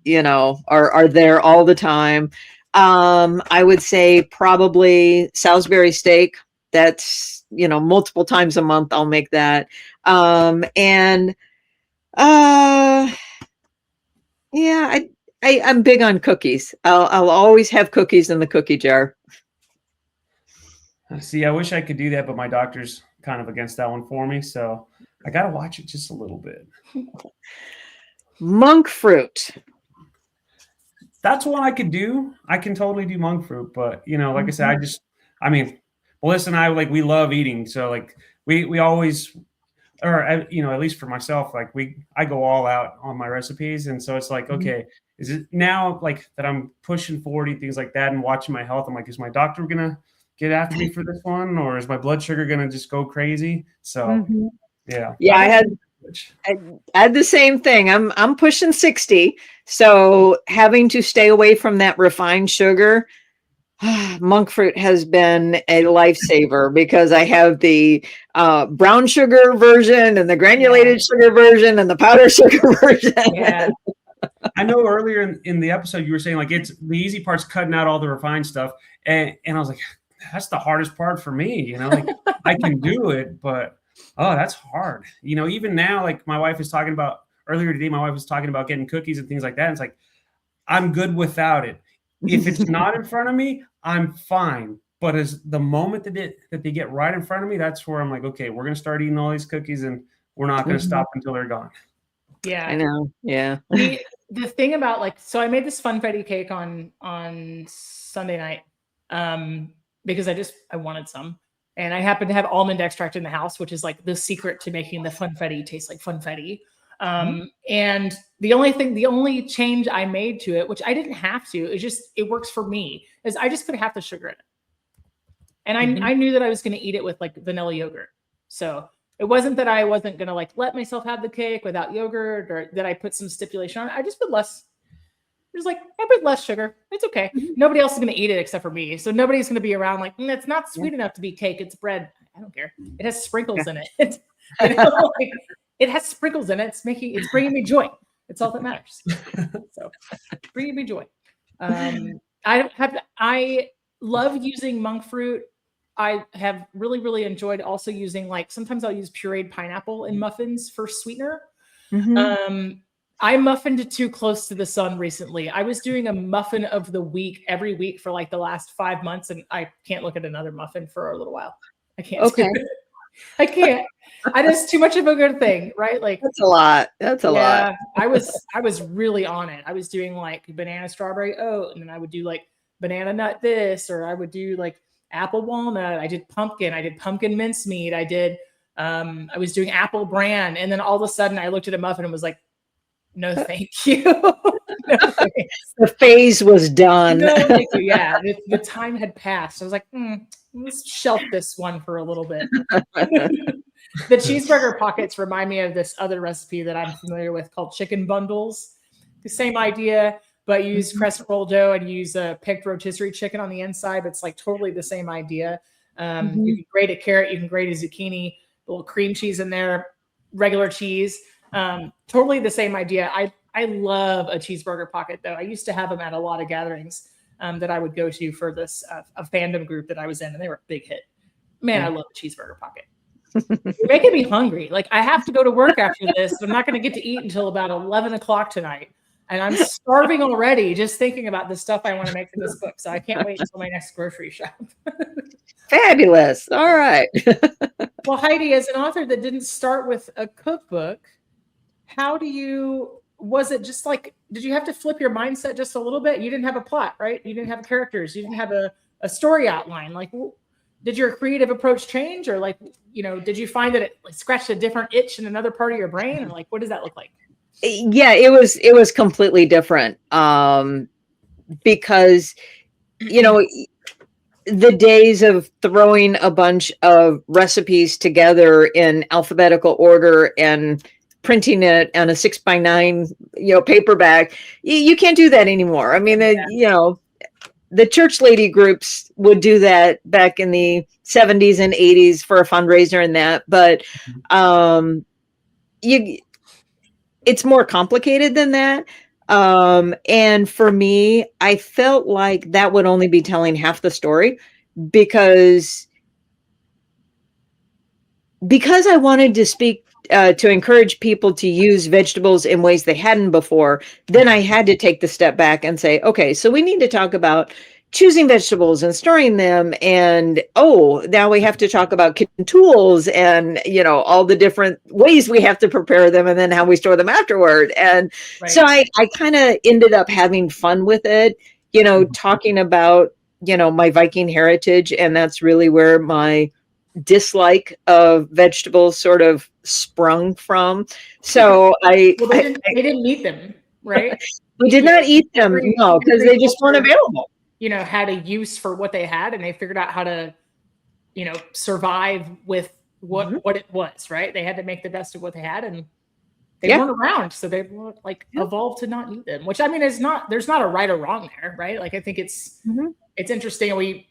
are there all the time. I would say probably Salisbury steak. That's, multiple times a month I'll make that. Yeah, I'm big on cookies. I'll always have cookies in the cookie jar.
See, I wish I could do that, but my doctor's kind of against that one for me. So I got to watch it just a little bit.
Monk fruit.
That's one I could do. I can totally do monk fruit, but like I said, Melissa and I, like, we love eating. So like we always, or, at least for myself, like I go all out on my recipes. And so it's like, okay, is it now like that I'm pushing 40, things like that, and watching my health? I'm like, is my doctor going to get after me for this one, or is my blood sugar going to just go crazy? So yeah.
I had the same thing. I'm pushing 60. So having to stay away from that refined sugar, monk fruit has been a lifesaver, because I have the brown sugar version and the granulated sugar version and the powdered sugar version.
Yeah.
I know earlier in the episode, you were saying like it's the easy part's cutting out all the refined stuff. And I was like, that's the hardest part for me. Like I can do it, but that's hard. Even now, like my wife was talking about earlier today, my wife was talking about getting cookies and things like that. And it's like, I'm good without it. If it's not in front of me, I'm fine. But as the moment that they get right in front of me, that's where I'm like, okay, we're going to start eating all these cookies, and we're not going to stop until they're gone.
Yeah.
I know. Yeah.
The thing about so I made this funfetti cake on Sunday night, because I wanted some, and I happened to have almond extract in the house, which is like the secret to making the funfetti taste like funfetti. And the only change I made to it, which I didn't have to, it works for me, is I just put half the sugar in it. And I knew that I was going to eat it with like vanilla yogurt. So it wasn't that I wasn't going to like let myself have the cake without yogurt, or that I put some stipulation on it. I just put less. I put less sugar. It's okay. Nobody else is going to eat it except for me. So nobody's going to be around like, it's not sweet enough to be cake. It's bread. I don't care. It has sprinkles in it. It has sprinkles in it. It's bringing me joy. It's all that matters. So bringing me joy. I love using monk fruit. I have really, really enjoyed also using, like, sometimes I'll use pureed pineapple in muffins for sweetener. I muffined too close to the sun recently. I was doing a muffin of the week every week for like the last 5 months, and I can't look at another muffin for a little while. I can't.
Okay.
I can't. It's too much of a good thing, right? Like
that's a lot. That's a lot.
I was really on it. I was doing like banana strawberry oat, and then I would do like banana nut this, or I would do like apple walnut. I did pumpkin mincemeat. I was doing apple bran, and then all of a sudden I looked at a muffin and was like, no, thank you. No,
the phase was done.
No, thank you. Yeah, the time had passed. I was like, let's shelf this one for a little bit. The cheeseburger pockets remind me of this other recipe that I'm familiar with called chicken bundles. The same idea, but you use crescent roll dough and you use a picked rotisserie chicken on the inside. But it's like totally the same idea. You can grate a carrot, you can grate a zucchini, a little cream cheese in there, regular cheese. Totally the same idea. I love a cheeseburger pocket, though. I used to have them at a lot of gatherings that I would go to for this a fandom group that I was in, and they were a big hit. Man, I love a cheeseburger pocket. You're making me hungry. Like, I have to go to work after this. I'm not going to get to eat until about 11 o'clock tonight. And I'm starving already just thinking about the stuff I want to make for this book. So I can't wait until my next grocery shop.
Fabulous. All right.
Well, Heidi, as an author that didn't start with a cookbook, was it just like, did you have to flip your mindset just a little bit? You didn't have a plot, right? You didn't have characters. You didn't have a story outline. Like, did your creative approach change, or like, did you find that it like scratched a different itch in another part of your brain, or like, what does that look like?
Yeah, it was completely different. Because, the days of throwing a bunch of recipes together in alphabetical order and printing it on a 6x9, paperback, you can't do that anymore. I mean, the church lady groups would do that back in the 70s and 80s for a fundraiser and that, but it's more complicated than that. And for me, I felt like that would only be telling half the story because I wanted to speak to encourage people to use vegetables in ways they hadn't before. Then I had to take the step back and say, okay, so we need to talk about choosing vegetables and storing them. And now we have to talk about kitchen tools and, all the different ways we have to prepare them and then how we store them afterward. And so I kind of ended up having fun with it, talking about, my Viking heritage. And that's really where my dislike of vegetables sort of sprung from. So they
didn't eat them, right?
We did not eat them, no, because they just weren't available.
Had a use for what they had, and they figured out how to, survive with what it was, right? They had to make the best of what they had, and they weren't around, so they evolved to not eat them. Which, I mean, there's not a right or wrong there, right? Like, I think it's interesting.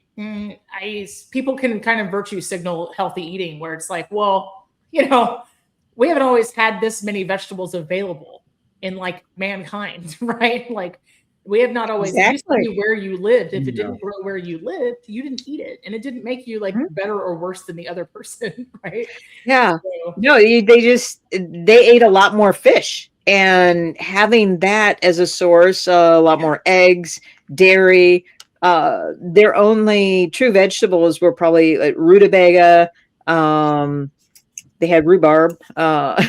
People can kind of virtue signal healthy eating, where it's like, well, we haven't always had this many vegetables available in like mankind, right? Like, we have not always used to be where you lived. If it didn't grow where you lived, you didn't eat it, and it didn't make you like better or worse than the other person, right?
Yeah. So, no, they ate a lot more fish, and having that as a source, a lot more eggs, dairy. Their only true vegetables were probably like rutabaga. They had rhubarb.
I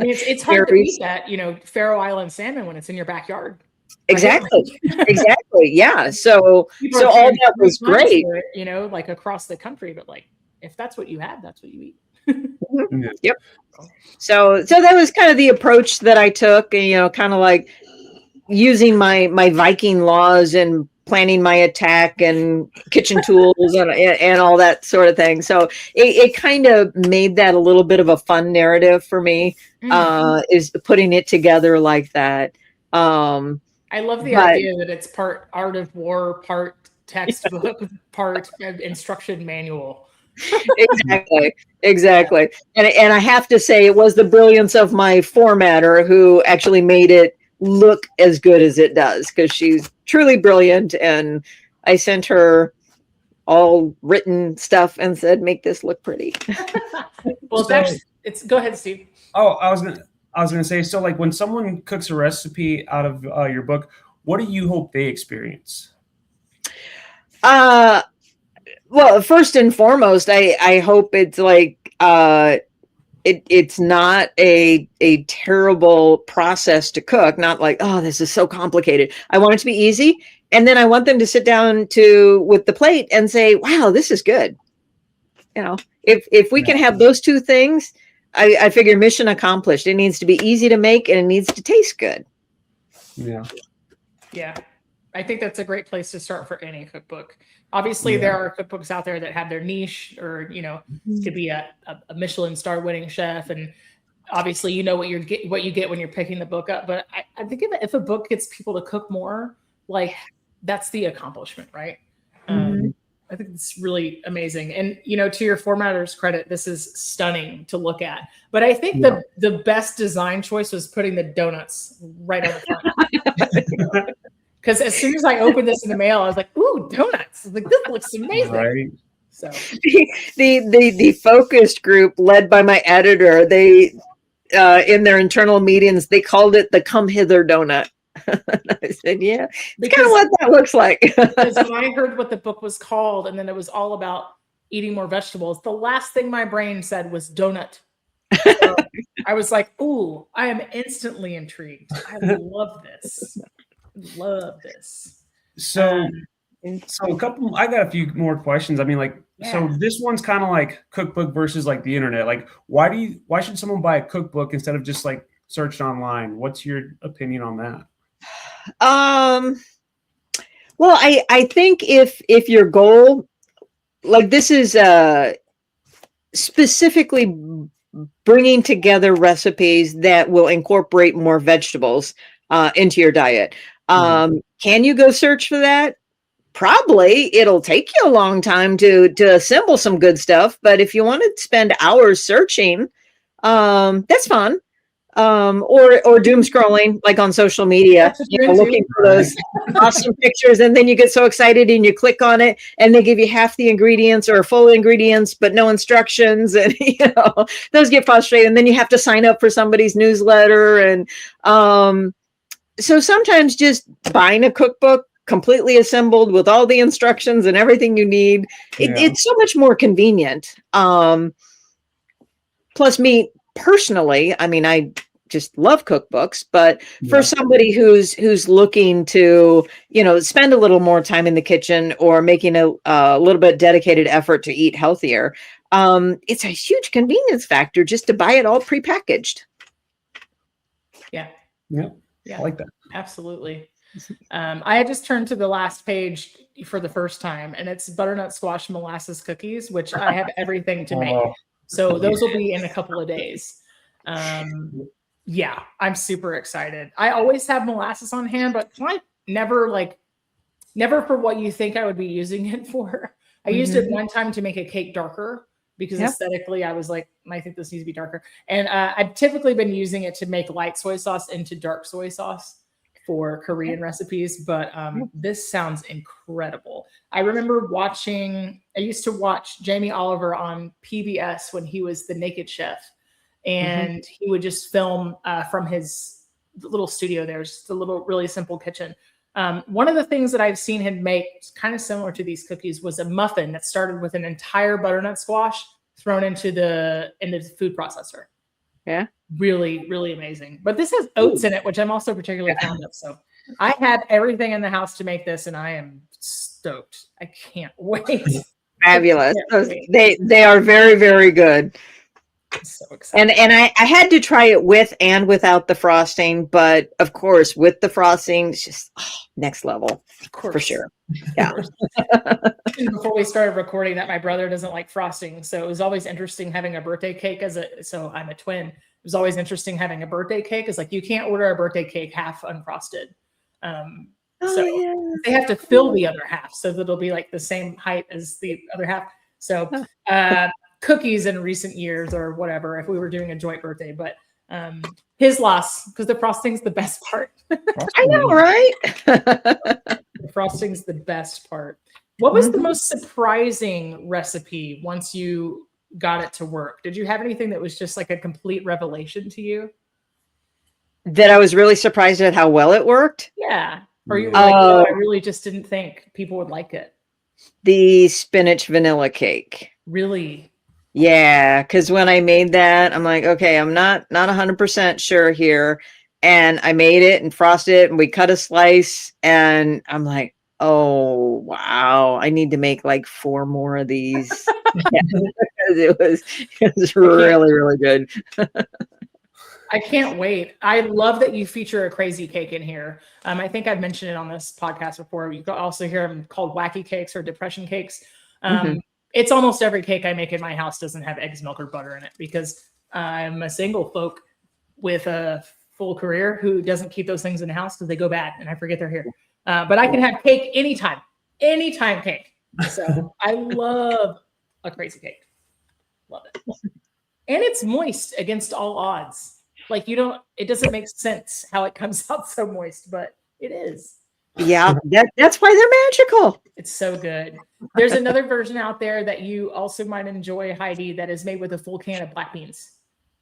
mean, it's hard to eat that, Faroe Island salmon when it's in your backyard.
Exactly. Exactly. Yeah. So all that was great,
like across the country, but like, if that's what you have, that's what you eat.
Yep. So that was kind of the approach that I took, and, kind of like using my Viking laws and planning my attack and kitchen tools and all that sort of thing. So it kind of made that a little bit of a fun narrative for me, is putting it together like that.
I love the idea that it's part art of war, part textbook, part instruction manual. Exactly. And I have to say, it was the brilliance of my formatter who actually made it look as good as it does, because she's truly brilliant. And I sent her all written stuff and said, make this look pretty. Well, go ahead, Steve.
Oh, I was gonna say, so like when someone cooks a recipe out of your book, what do you hope they experience?
Well, first and foremost, I hope it's like it's not a terrible process to cook. Not like, oh, this is so complicated. I want it to be easy, and then I want them to sit down with the plate and say, wow, this is good. If we can have those two things, I figure mission accomplished. It needs to be easy to make, and it needs to taste good.
Yeah. I think that's a great place to start for any cookbook. Obviously, there are cookbooks out there that have their niche, or, could be a Michelin star winning chef. And obviously, what you get when you're picking the book up. But I think if a book gets people to cook more, like, that's the accomplishment, right? I think it's really amazing. And, to your formatter's credit, this is stunning to look at. But I think the best design choice was putting the donuts right on the front. Because as soon as I opened this in the mail, I was like, ooh, donuts. Like, this looks amazing.
Right.
So
the focus group led by my editor, they in their internal meetings, they called it the come hither donut. I said, yeah, it's kind of what that looks like.
Because when I heard what the book was called, and then it was all about eating more vegetables, the last thing my brain said was donut. So I was like, ooh, I am instantly intrigued. I love this. So
So I got a few more questions. I mean, like, so this one's kind of like cookbook versus like the internet. Like, why should someone buy a cookbook instead of just like search online? What's your opinion on that?
Well, I think if your goal, like this is specifically bringing together recipes that will incorporate more vegetables into your diet. Can you go search for that? Probably. It'll take you a long time to assemble some good stuff, but if you want to spend hours searching, that's fun. Or doom scrolling like on social media, looking for those awesome pictures, and then you get so excited and you click on it and they give you half the ingredients or full ingredients but no instructions, and those get frustrating, and then you have to sign up for somebody's newsletter. And so sometimes just buying a cookbook completely assembled with all the instructions and everything you need, it's so much more convenient. Plus, me personally, I mean, I just love cookbooks, but for somebody who's looking to, spend a little more time in the kitchen or making a little bit dedicated effort to eat healthier, it's a huge convenience factor just to buy it all prepackaged.
Yeah. I like that.
Absolutely. I had just turned to the last page for the first time, and it's butternut squash molasses cookies, which I have everything to make. So those will be in a couple of days. I'm super excited. I always have molasses on hand, but never for what you think I would be using it for. I used it one time to make a cake darker because aesthetically I was like, I think this needs to be darker. And I've typically been using it to make light soy sauce into dark soy sauce for Korean recipes, but this sounds incredible. I remember I used to watch Jamie Oliver on PBS when he was the Naked Chef, and he would just film from his little studio there, just a little really simple kitchen. One of the things that I've seen him make kind of similar to these cookies was a muffin that started with an entire butternut squash thrown into the food processor.
Yeah.
Really, really amazing. But this has oats in it, which I'm also particularly fond of. So I had everything in the house to make this, and I am stoked. I can't wait.
Fabulous. They are very, very good.
I'm so excited.
And I had to try it with and without the frosting, but of course with the frosting, it's just next level for sure. Yeah.
Before we started recording that, my brother doesn't like frosting, so it was always interesting having a birthday cake so I'm a twin. It was always interesting having a birthday cake. It's like you can't order a birthday cake half unfrosted. They have to fill the other half so that it'll be like the same height as the other half. So cookies in recent years or whatever, if we were doing a joint birthday, but his loss, because the frosting's the best part.
I know, right?
The frosting's the best part. What was the most surprising recipe once you got it to work? Did you have anything that was just like a complete revelation to you?
That I was really surprised at how well it worked?
Yeah. Or you were like, I really just didn't think people would like it.
The spinach vanilla cake.
Really?
Yeah, because when I made that, I'm like, okay, I'm not 100% sure here. And I made it and frosted it, and we cut a slice, and I'm like, oh, wow, I need to make like 4 more of these. It was really, really good.
I can't wait. I love that you feature a crazy cake in here. I think I've mentioned it on this podcast before. You can also hear them called wacky cakes or depression cakes. It's almost every cake I make in my house doesn't have eggs, milk, or butter in it because I'm a single folk with a full career who doesn't keep those things in the house because they go bad and I forget they're here. But I can have cake anytime cake. So I love a crazy cake. Love it. And it's moist against all odds. Like it doesn't make sense how it comes out so moist, but it is.
Yeah, that's why they're magical.
It's so good. There's another version out there that you also might enjoy, Heidi, that is made with a full can of black beans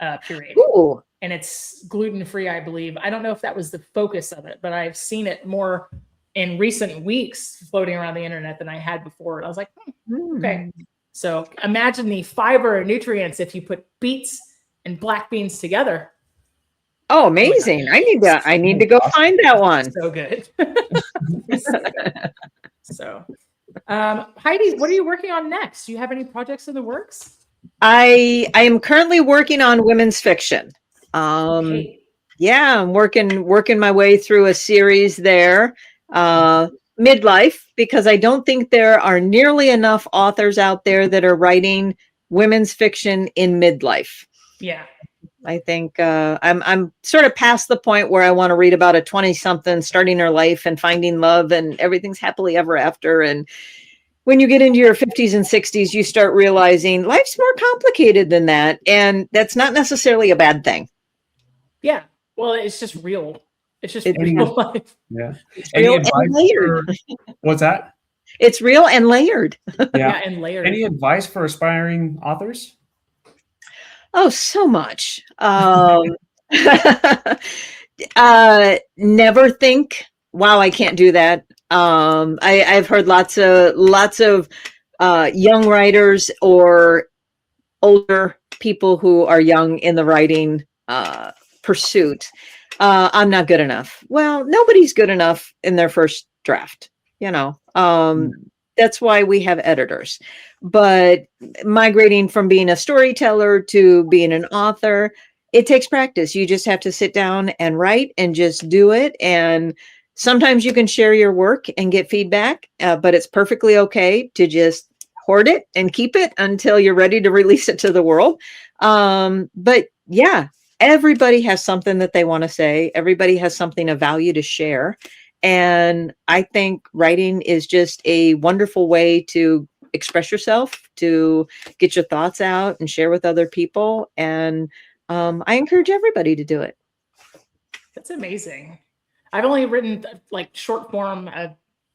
pureed.
Ooh.
And it's gluten-free, I believe. I don't know if that was the focus of it, but I've seen it more in recent weeks floating around the internet than I had before. And I was like, okay. So imagine the fiber and nutrients if you put beets and black beans together.
Oh, amazing. I need to go find that one.
So good. So, Heidi, what are you working on next? Do you have any projects in the works?
I am currently working on women's fiction.
Okay.
Yeah, I'm working my way through a series there. Midlife, because I don't think there are nearly enough authors out there that are writing women's fiction in midlife.
Yeah.
I think I'm sort of past the point where I want to read about a 20-something starting her life and finding love and everything's happily ever after. And when you get into your 50s and 60s, you start realizing life's more complicated than that. And that's not necessarily a bad thing.
Yeah. Well, it's just real. It's just
It's
real life.
Yeah.
It's
Any
real and
advice
layered.
what's that?
It's real and layered.
Yeah, and layered.
Any advice for aspiring authors?
Oh, so much. Never think, wow, I can't do that. I've heard lots of young writers or older people who are young in the writing pursuit. I'm not good enough. Well, nobody's good enough in their first draft, you know. That's why we have editors. But migrating from being a storyteller to being an author, it takes practice. You just have to sit down and write and just do it. And sometimes you can share your work and get feedback, but it's perfectly okay to just hoard it and keep it until you're ready to release it to the world. But yeah, everybody has something that they want to say. Everybody has something of value to share. And I think writing is just a wonderful way to express yourself, to get your thoughts out and share with other people. And I encourage everybody to do it.
That's amazing. I've only written like short form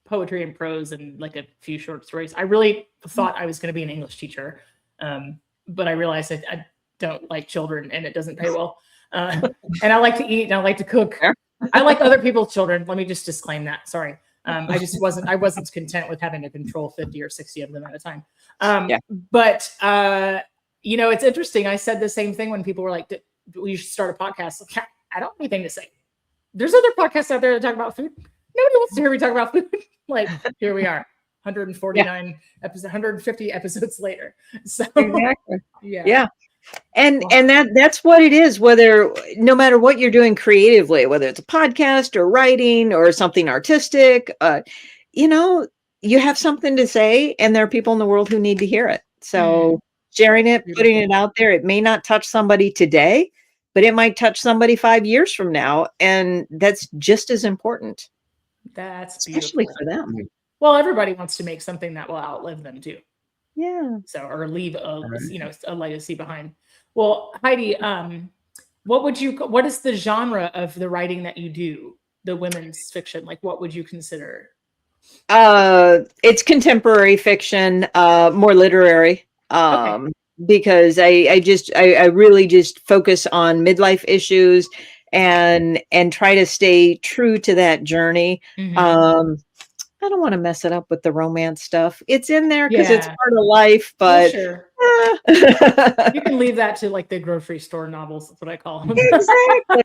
poetry and prose and like a few short stories. I really thought I was going to be an English teacher, but I realized I don't like children and it doesn't pay well. And I like to eat and I like to cook. I like other people's children. Let me just disclaim that. Sorry. I wasn't content with having to control 50 or 60 of them at a time. But you know, it's interesting. I said the same thing when people were like, you should start a podcast. I don't have anything to say. There's other podcasts out there that talk about food. Nobody wants to hear me talk about food. Like, here we are, 149 episodes, 150 episodes later. So
exactly.
Yeah.
And that's what it is, no matter what you're doing creatively, whether it's a podcast or writing or something artistic, you know, you have something to say and there are people in the world who need to hear it. So sharing it, putting it out there, it may not touch somebody today, but it might touch somebody 5 years from now. And that's just as important.
That's
especially
beautiful.
for them.
Well, everybody wants to make something that will outlive them too.
Yeah.
So, or leave a legacy behind. Well, Heidi, what is the genre of the writing that you do? The women's fiction, like what would you consider?
It's contemporary fiction, more literary.
Okay.
Because I really just focus on midlife issues and try to stay true to that journey. I don't want to mess it up with the romance stuff. It's in there because it's part of life, but
sure. You can leave that to like the grocery store novels. That's what I call them.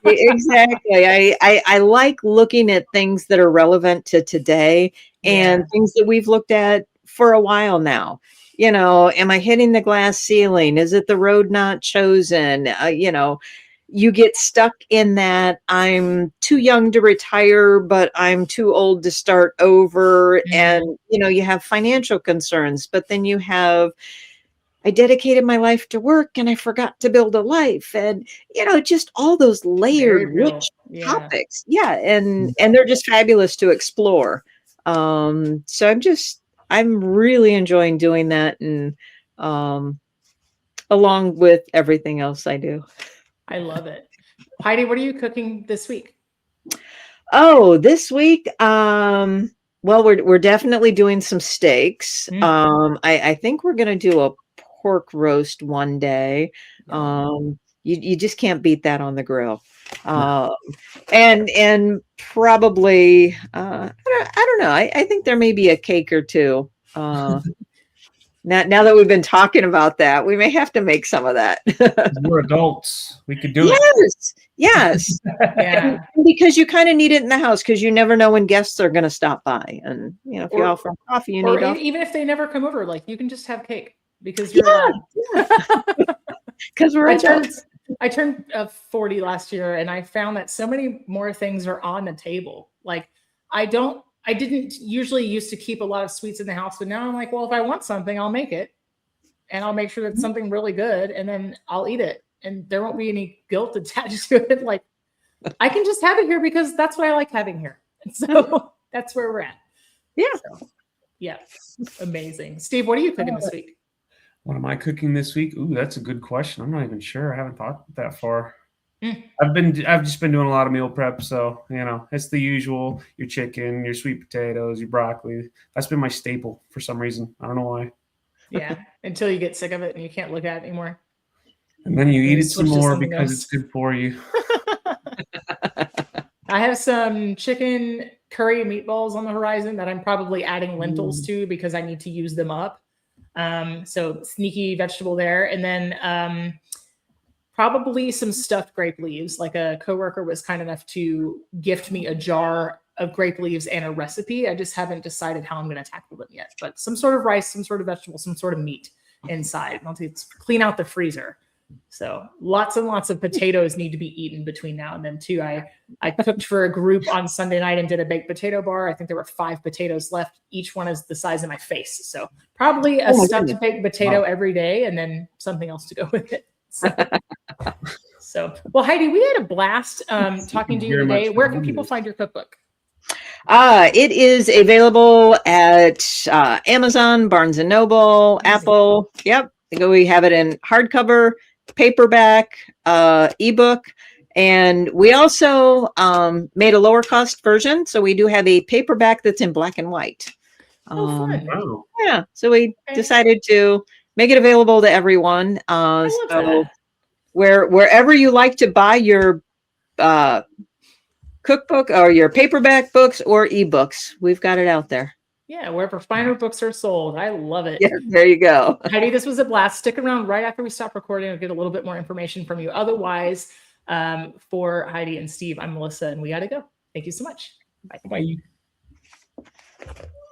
Exactly. I like looking at things that are relevant to today and things that we've looked at for a while now. You know, am I hitting the glass ceiling? Is it the road not chosen? You know, you get stuck in that I'm too young to retire, but I'm too old to start over. And, you know, you have financial concerns, but then you have, I dedicated my life to work and I forgot to build a life. And, you know, just all those layered, rich topics. Yeah. And they're just fabulous to explore. So I'm really enjoying doing that. And, along with everything else I do.
I love it. Heidi, what are you cooking this week?
Oh, this week, well, we're definitely doing some steaks. I think we're going to do a pork roast one day. You just can't beat that on the grill. And probably, I don't know. I think there may be a cake or two. Now that we've been talking about that, we may have to make some of that.
We're adults. We could do it.
Yes.
Yeah.
And because you kind of need it in the house because you never know when guests are going to stop by. And, if you
Or-
offer coffee, you
Or
need off.
even if they never come over, like you can just have cake because you're
Yeah.
allowed.
Because we're adults.
I turned 40 last year, and I found that so many more things are on the table. Like I didn't usually used to keep a lot of sweets in the house, but now I'm like, well, if I want something, I'll make it, and I'll make sure it's something really good, and then I'll eat it, and there won't be any guilt attached to it. Like I can just have it here because that's what I like having here. And so that's where we're at.
Yeah.
So, yeah. Amazing. Steve, what are you cooking this week?
What am I cooking this week? Ooh, that's a good question. I'm not even sure. I haven't thought that far.
Mm.
I've just been doing a lot of meal prep, so it's the usual: your chicken, your sweet potatoes, your broccoli. That's been my staple for some reason. I don't know why.
Yeah. Until you get sick of it and you can't look at it anymore.
And then you eat it some
switch to
more
something
because
else.
it's good for you.
I have some chicken curry meatballs on the horizon that I'm probably adding lentils to because I need to use them up. So sneaky vegetable there. And then probably some stuffed grape leaves. Like a coworker was kind enough to gift me a jar of grape leaves and a recipe. I just haven't decided how I'm going to tackle them yet. But some sort of rice, some sort of vegetable, some sort of meat inside. I'll clean out the freezer. So lots and lots of potatoes need to be eaten between now and then too. I cooked for a group on Sunday night and did a baked potato bar. I think there were 5 potatoes left. Each one is the size of my face. So probably a stuffed baked potato every day and then something else to go with it. So well, Heidi, we had a blast talking to you today. Where can people find your cookbook?
It is available at Amazon, Barnes and Noble, Apple. Yep. We have it in hardcover, paperback, ebook, and we also made a lower cost version. So we do have a paperback that's in black and white.
Fun.
Wow.
Yeah. So we decided to make it available to everyone. So wherever you like to buy your cookbook or your paperback books or ebooks, we've got it out there.
Yeah, wherever finer books are sold. I love it.
Yeah, there you go.
Heidi, this was a blast. Stick around right after we stop recording. I'll get a little bit more information from you. Otherwise, for Heidi and Steve, I'm Melissa, and we got to go. Thank you so much. Bye.
Bye.